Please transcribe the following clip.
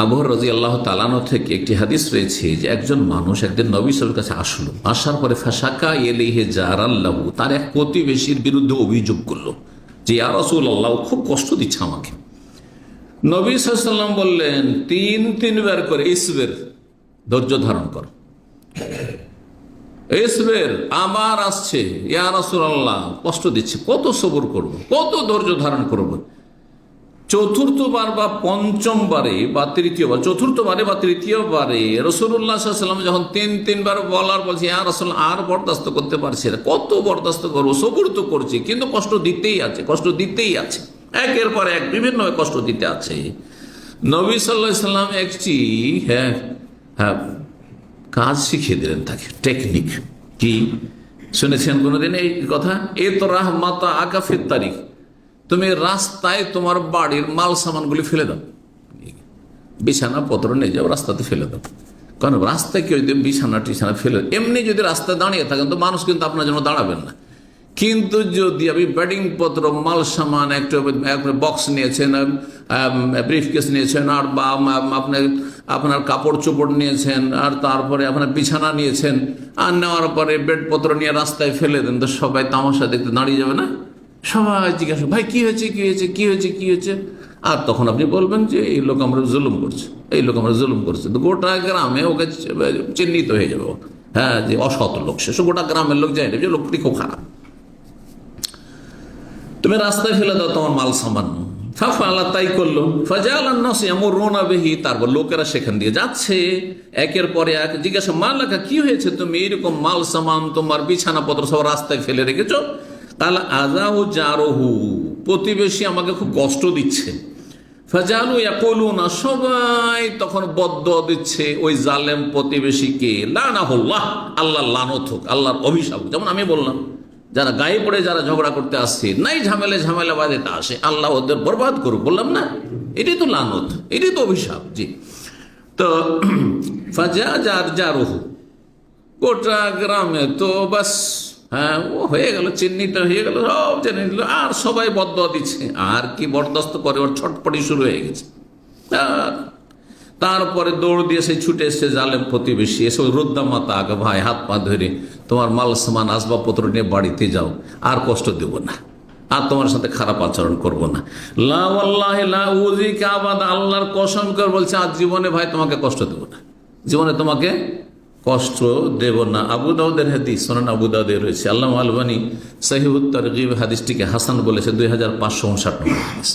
আবু হুরায়রা রাদিয়াল্লাহু তাআলা আনহু থেকে একটি হাদিস রয়েছে যে একজন মানুষ একদিন নবী সাল্লাল্লাহু আলাইহি ওয়াসাল্লামের কাছে আসলো, আসার পরে ফাশাকা ইলাইহি জারাল্লাহু, তার এক প্রতিবেশীর বিরুদ্ধে অভিযোগ করলো যে ইয়া রাসূলুল্লাহ, খুব কষ্ট দিচ্ছে আমাকে। নবী সাল্লাল্লাহু আলাইহি ওয়াসাল্লাম বললেন তিনবার করে ইসবির, ধৈর্য ধারণ কর, ইসবির, আবার আসছে ইয়া রাসূলুল্লাহ কষ্ট দিচ্ছে, কত সবর করব, কত ধৈর্য ধারণ করব। চতুর্থবার বা পঞ্চমবারে বা তৃতীয়বার, চতুর্থবারে বা তৃতীয়বারে রাসূলুল্লাহ সাল্লাল্লাহু আলাইহি ওয়াসাল্লাম যখন তিনবার বলার বলছে ইয়া রাসূলুল্লাহ আর বরদাস্ত করতে পারছি না, কত বরদাস্ত করবো, সবর তো করছি কিন্তু কষ্ট দিতেই আছে, কষ্ট দিতেই আছে, একের পর এক বিভিন্ন কষ্ট দিতে আছে। নবী সাল্লাল্লাহু আলাইহি ওয়াসাল্লাম একটি কাজ শিখিয়ে দিলেন তাকে, টেকনিক। কি শুনেছেন কোনোদিন এই কথা? এ তো রাহমাতা আকাফির তারিখ, তুমি রাস্তায় তোমার বাড়ির মাল সামানগুলি ফেলে দাও, বিছানা পত্র নিয়ে যাও, রাস্তাতে ফেলে দাও। কারণ রাস্তায় কেউ যদি বিছানা টিছানা ফেলে, এমনি যদি রাস্তায় দাঁড়িয়ে থাকেন তো মানুষ কিন্তু আপনার জন্য দাঁড়াবেন না। কিন্তু যদি আপনি ব্যাটিং পত্র, মাল সামান, একটা বক্স নিয়েছেন, ব্রিফকেস নিয়েছেন, আর বা আপনার কাপড় চোপড় নিয়েছেন, আর তারপরে আপনার বিছানা নিয়েছেন, আর নেওয়ার পরে বেডপত্র নিয়ে রাস্তায় ফেলে দেন, তো সবাই তামাশা দেখতে দাঁড়িয়ে যাবে না? সবাই জিজ্ঞাসা, ভাই কি হয়েছে, কি হয়েছে, কি হয়েছে, কি হয়েছে? আর তখন আপনি বলবেন যে এই লোক আমরা জুলুম করছে, এই লোক আমরা জুলুম করছে, তো গোটা গ্রামে ওকে চিহ্নিত হয়ে যাবে, হ্যাঁ, যে অসৎ লোক, সেসব গোটা গ্রামের লোক যায় না যে লোকটি খুব খারাপ। তুমি রাস্তায় ফেলে দাও তোমার মাল সামান। আল্লাহ তাই করলো। তারপর লোকেরা সেখান দিয়ে যাচ্ছে, একের পরে এক জিজ্ঞাসা, মাল্লাকা কি হয়েছে, তুমি এইরকম মাল সামান তোমার বিছানা পত্র সব রাস্তায় ফেলে রেখেছো? তাহলে আজাহু জারহু, প্রতিবেশী আমাকে খুব কষ্ট দিচ্ছে। ফাজালু ইয়াকুলুনা, সবাই তখন বদদুয়া দিচ্ছে ওই জালেম প্রতিবেশীকে, লানাহুল্লাহ, আল্লাহর লানত হোক, আল্লাহর অভিশাপ। যেমন আমি বললাম, যারা গায়ে পড়ে যারা ঝগড়া করতে আসছে, নাই ঝামেলা বাঁধাতে আসে, আল্লাহ ওদের বরবাদ করুক, বললাম না? এটাই তো লানত, এটাই তো অভিশাপ। জি, তো ফাজা জারহু, গোটা গ্রামে তো বাস, হ্যাঁ, ও হয়ে গেল, চিহ্নিত হয়ে গেল, সব জেনে নিল, আর সবাই বদদুয়া দিচ্ছে। আর কি বরদাস্ত করে, ওর ছটপটি শুরু হয়ে গেছে। তারপরে দৌড় দিয়ে সে ছুটে এসছে জালেম প্রতিবেশী, এসে রুদ্দা মাতা, আগে ভাই হাত পা ধরে তোমার মাল সামান আসবাবপত্র নিয়ে বাড়িতে যাও, আর কষ্ট দেব না, আর তোমার সাথে খারাপ আচরণ করব না। লা ওয়াল্লাহি লা উযিকা আবাদা, আল্লাহর কসম করে বলছে আজ জীবনে ভাই তোমাকে কষ্ট দেব না, জীবনে তোমাকে কষ্ট দেব না। আবু দাউদের হাদিস, সুনান আবু দাউদে রয়েছে। আল্লামা আলবানী সহিহুত তারগীব হাদিসটিকে হাসান বলেছে, 2559 নম্বর হাদিস।